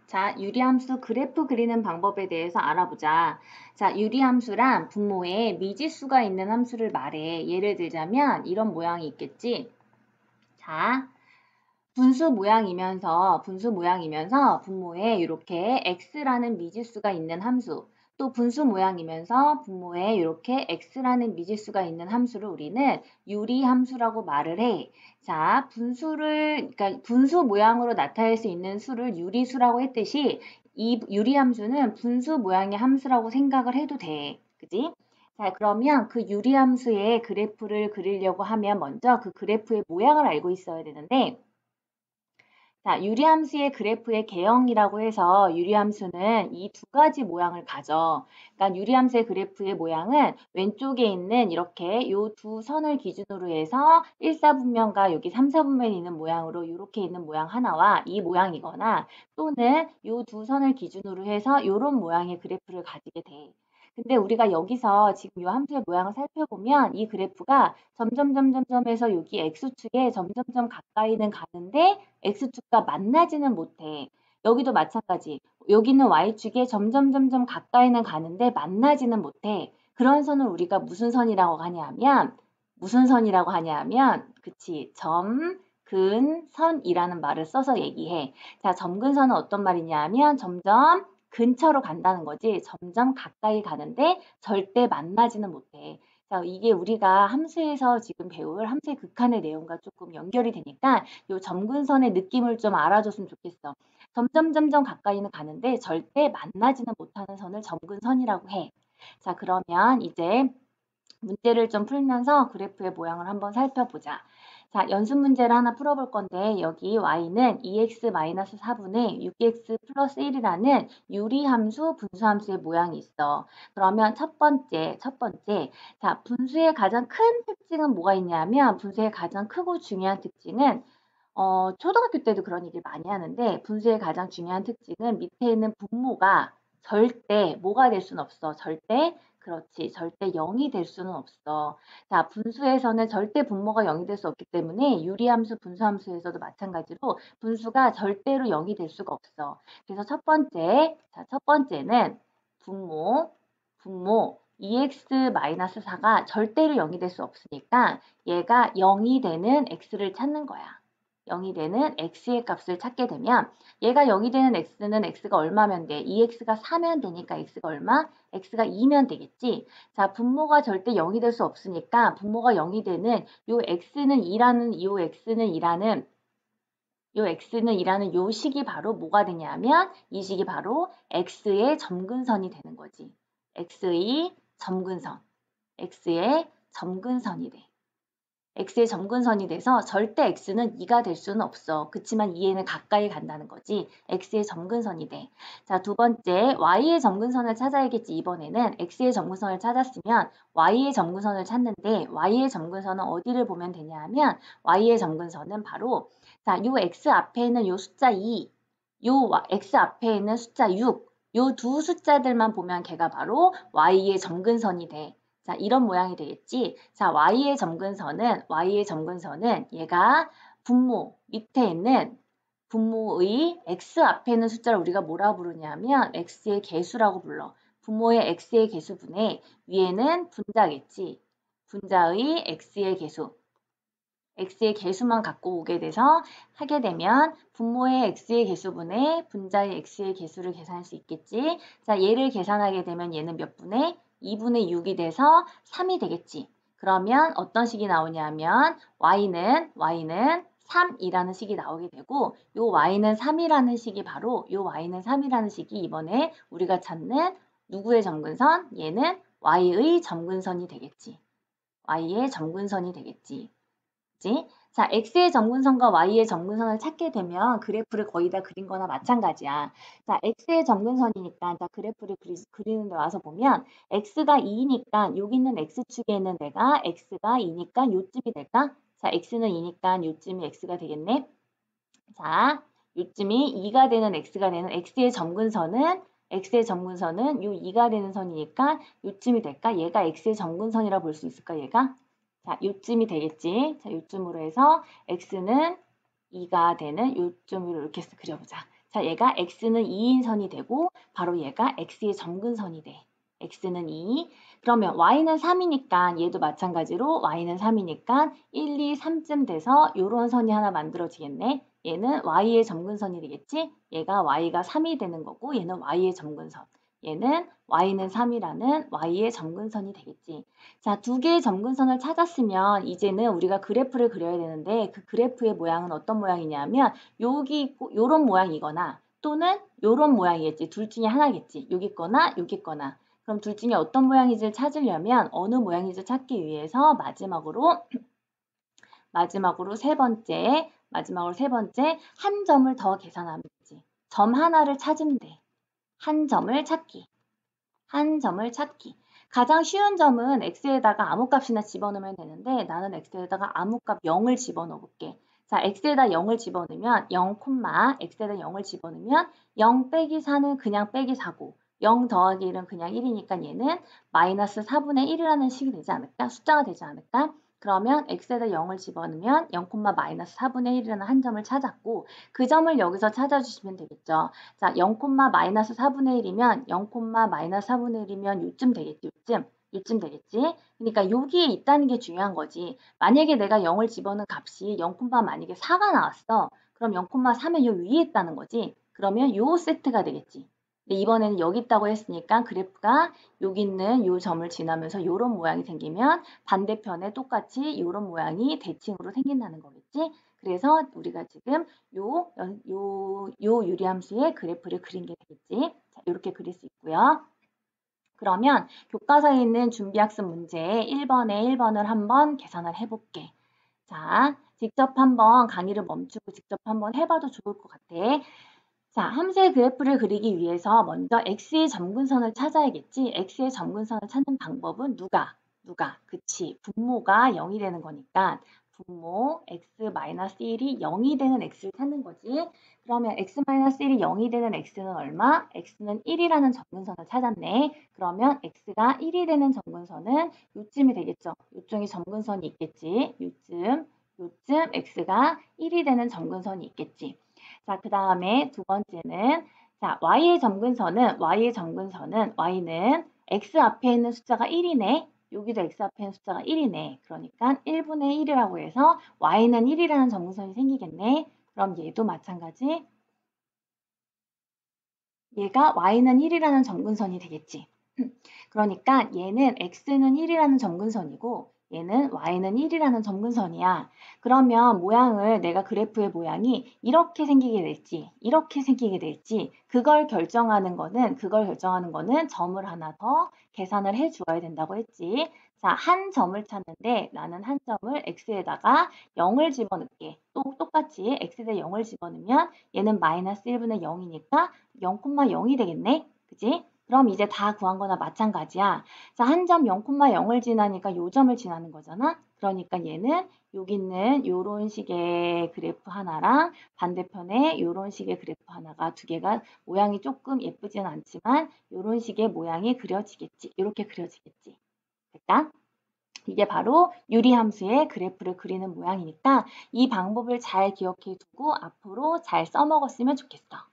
자, 유리함수 그래프 그리는 방법에 대해서 알아보자. 자, 유리함수란 분모에 미지수가 있는 함수를 말해. 예를 들자면 이런 모양이 있겠지. 자, 분수 모양이면서 분모에 이렇게 x라는 미지수가 있는 함수, 또 분수 모양이면서 분모에 이렇게 x라는 미지수가 있는 함수를 우리는 유리함수라고 말을 해. 자, 그러니까 분수 모양으로 나타낼 수 있는 수를 유리수라고 했듯이 이 유리함수는 분수 모양의 함수라고 생각을 해도 돼. 그지? 자, 그러면 그 유리함수의 그래프를 그리려고 하면 먼저 그 그래프의 모양을 알고 있어야 되는데, 자, 유리함수의 그래프의 개형이라고 해서 유리함수는 이 두 가지 모양을 가져. 그러니까 유리함수의 그래프의 모양은 왼쪽에 있는 이렇게 요 두 선을 기준으로 해서 1사분면과 여기 3사분면이 있는 모양으로 이렇게 있는 모양 하나와 이 모양이거나, 또는 요 두 선을 기준으로 해서 이런 모양의 그래프를 가지게 돼. 근데 우리가 여기서 지금 이 함수의 모양을 살펴보면 이 그래프가 점점점점점에서 여기 x축에 점점점 가까이는 가는데 x축과 만나지는 못해. 여기도 마찬가지. 여기는 y축에 점점점점 가까이는 가는데 만나지는 못해. 그런 선을 우리가 무슨 선이라고 하냐면, 그치, 점근선이라는 말을 써서 얘기해. 자, 점근선은 어떤 말이냐 하면 점점 근처로 간다는 거지. 점점 가까이 가는데 절대 만나지는 못해. 자, 이게 우리가 함수에서 지금 배울 함수의 극한의 내용과 조금 연결이 되니까 요 점근선의 느낌을 좀 알아줬으면 좋겠어. 점점 가까이는 가는데 절대 만나지는 못하는 선을 점근선이라고 해. 자, 그러면 이제 문제를 좀 풀면서 그래프의 모양을 한번 살펴보자. 자, 연습 문제를 하나 풀어볼 건데, 여기 y는 2x-4분의 6x 플러스 1이라는 유리함수, 분수함수의 모양이 있어. 그러면 첫 번째. 자, 분수의 가장 큰 특징은 뭐가 있냐면, 분수의 가장 크고 중요한 특징은, 초등학교 때도 그런 얘기를 많이 하는데, 분수의 가장 중요한 특징은 밑에 있는 분모가 절대 뭐가 될 수는 없어. 그렇지. 절대 0이 될 수는 없어. 자, 분수에서는 절대 분모가 0이 될 수 없기 때문에 유리함수, 분수함수에서도 마찬가지로 분수가 절대로 0이 될 수가 없어. 그래서 첫 번째는 분모 2x-4가 절대로 0이 될 수 없으니까 얘가 0이 되는 x를 찾는 거야. 0이 되는 x의 값을 찾게 되면 얘가 0이 되는 x는 x가 얼마면 돼? 2x가 4면 되니까 x가 얼마? x가 2면 되겠지? 자, 분모가 절대 0이 될 수 없으니까 분모가 0이 되는 요 x는 2라는 요 식이 바로 뭐가 되냐면 이 식이 바로 x의 점근선이 되는 거지. x의 점근선이 돼. x의 점근선이 돼서 절대 x는 2가 될 수는 없어. 그치만 2에는 가까이 간다는 거지. x의 점근선이 돼. 자, 두 번째, y의 점근선을 찾아야겠지. 이번에는 x의 점근선을 찾았으면 y의 점근선을 찾는데, y의 점근선은 어디를 보면 되냐 하면 y의 점근선은 바로, 자, 요 x 앞에 있는 요 숫자 2, 요 x 앞에 있는 숫자 6, 요 두 숫자들만 보면 걔가 바로 y의 점근선이 돼. 자, 이런 모양이 되겠지. 자, y의 점근선은 얘가 밑에 있는 분모의 x 앞에 있는 숫자를 우리가 뭐라 부르냐면 x의 개수라고 불러. 분모의 x의 개수분의 위에는 분자겠지. 분자의 x의 개수만 갖고 오게 돼서 하게 되면 분모의 x의 개수분의 분자의 x의 개수를 계산할 수 있겠지. 자, 얘를 계산하게 되면 얘는 몇 분의? 2분의 6이 돼서 3이 되겠지. 그러면 어떤 식이 나오냐면 y는 3이라는 식이 나오게 되고, 요 y는 3이라는 식이 바로 이번에 우리가 찾는 누구의 점근선? 얘는 y의 점근선이 되겠지. y의 점근선이 되겠지. 그치? 자, x의 점근선과 y의 점근선을 찾게 되면 그래프를 거의 다 그린 거나 마찬가지야. 자, x의 점근선이니까 자, 그래프를 그리는 데 와서 보면 x가 2니까 여기 있는 x축에 있는 데가 x가 2니까 요쯤이 될까? 자, x는 2니까 요쯤이 x가 되겠네. 자, 요쯤이 2가 되는 x가 되는 x의 점근선은 요 2가 되는 선이니까 요쯤이 될까? 얘가 x의 점근선이라 볼 수 있을까, 얘가? 자, 요쯤이 되겠지. 자, 요쯤으로 해서 x는 2가 되는 요쯤으로 이렇게 해서 그려보자. 자, 얘가 x는 2인선이 되고 바로 얘가 x의 점근선이 돼. x는 2. 그러면 y는 3이니까 얘도 마찬가지로 y는 3이니까 1, 2, 3쯤 돼서 요런 선이 하나 만들어지겠네. 얘는 y의 점근선이 되겠지? 얘가 y가 3이 되는 거고 얘는 y의 점근선. 얘는 y는 3이라는 y의 점근선이 되겠지. 자, 두 개의 점근선을 찾았으면 이제는 우리가 그래프를 그려야 되는데 그 그래프의 모양은 어떤 모양이냐면 여기 있고 요런 모양이거나 또는 요런 모양이겠지. 둘 중에 하나겠지. 여기 거나 여기 거나. 그럼 둘 중에 어떤 모양인지를 찾으려면 어느 모양인지 찾기 위해서 마지막으로 세 번째 한 점을 더 계산하면 되지. 점 하나를 찾으면 돼. 한 점을 찾기. 한 점을 찾기. 가장 쉬운 점은 x에다가 아무 값이나 집어넣으면 되는데 나는 x에다가 아무 값 0을 집어넣어 볼게. 자, x에다 0을 집어넣으면 0, x에다 0을 집어넣으면 0 빼기 4는 그냥 빼기 4고 0 더하기 1은 그냥 1이니까 얘는 마이너스 4분의 1이라는 식이 되지 않을까? 숫자가 되지 않을까? 그러면 x에다 0을 집어넣으면 0, 마이너스 4분의 1이라는 한 점을 찾았고 그 점을 여기서 찾아주시면 되겠죠. 자, 0, 마이너스 4분의 1이면 0, 마이너스 4분의 1이면 요쯤 되겠지. 요쯤 되겠지. 그러니까 여기에 있다는 게 중요한 거지. 만약에 내가 0을 집어넣은 값이 0, 만약에 4가 나왔어. 그럼 0, 3은 요 위에 있다는 거지. 그러면 요 세트가 되겠지. 근데 이번에는 여기 있다고 했으니까 그래프가 여기 있는 요 점을 지나면서 요런 모양이 생기면 반대편에 똑같이 요런 모양이 대칭으로 생긴다는 거겠지. 그래서 우리가 지금 요 유리함수의 그래프를 그린 게 되겠지. 자, 이렇게 그릴 수 있고요. 그러면 교과서에 있는 준비학습 문제 1번에 1번을 한번 계산을 해볼게. 자, 직접 한번 강의를 멈추고 직접 한번 해봐도 좋을 것 같아. 자, 함수의 그래프를 그리기 위해서 먼저 x의 점근선을 찾아야겠지. x의 점근선을 찾는 방법은 누가? 그치. 분모가 0이 되는 거니까 분모 x-1이 0이 되는 x를 찾는 거지. 그러면 x-1이 0이 되는 x는 얼마? x는 1이라는 점근선을 찾았네. 그러면 x가 1이 되는 점근선은 요쯤이 되겠죠. 요쪽에 점근선이 있겠지. 요쯤 x가 1이 되는 점근선이 있겠지. 자, 그 다음에 두 번째는 자, y의 점근선은 y는 x 앞에 있는 숫자가 1이네. 여기도 x 앞에 있는 숫자가 1이네. 그러니까 1분의 1이라고 해서 y는 1이라는 점근선이 생기겠네. 그럼 얘도 마찬가지. 얘가 y는 1이라는 점근선이 되겠지. 그러니까 얘는 x는 1이라는 점근선이고 얘는 y는 1이라는 점근선이야. 그러면 모양을 내가 그래프의 모양이 이렇게 생기게 될지 이렇게 생기게 될지 그걸 결정하는 거는 점을 하나 더 계산을 해 주어야 된다고 했지. 자, 한 점을 찾는데 나는 한 점을 x에다가 0을 집어넣게. 또 똑같이 x에다 0을 집어넣으면 얘는 마이너스 1분의 0이니까 0, 0이 되겠네. 그지? 그럼 이제 다 구한 거나 마찬가지야. 자, 한 점 0,0을 지나니까 요 점을 지나는 거잖아. 그러니까 얘는 여기 있는 요런 식의 그래프 하나랑 반대편에 요런 식의 그래프 하나가 두 개가 모양이 조금 예쁘진 않지만 요런 식의 모양이 그려지겠지. 이렇게 그려지겠지. 됐다? 이게 바로 유리함수의 그래프를 그리는 모양이니까 이 방법을 잘 기억해 두고 앞으로 잘 써먹었으면 좋겠어.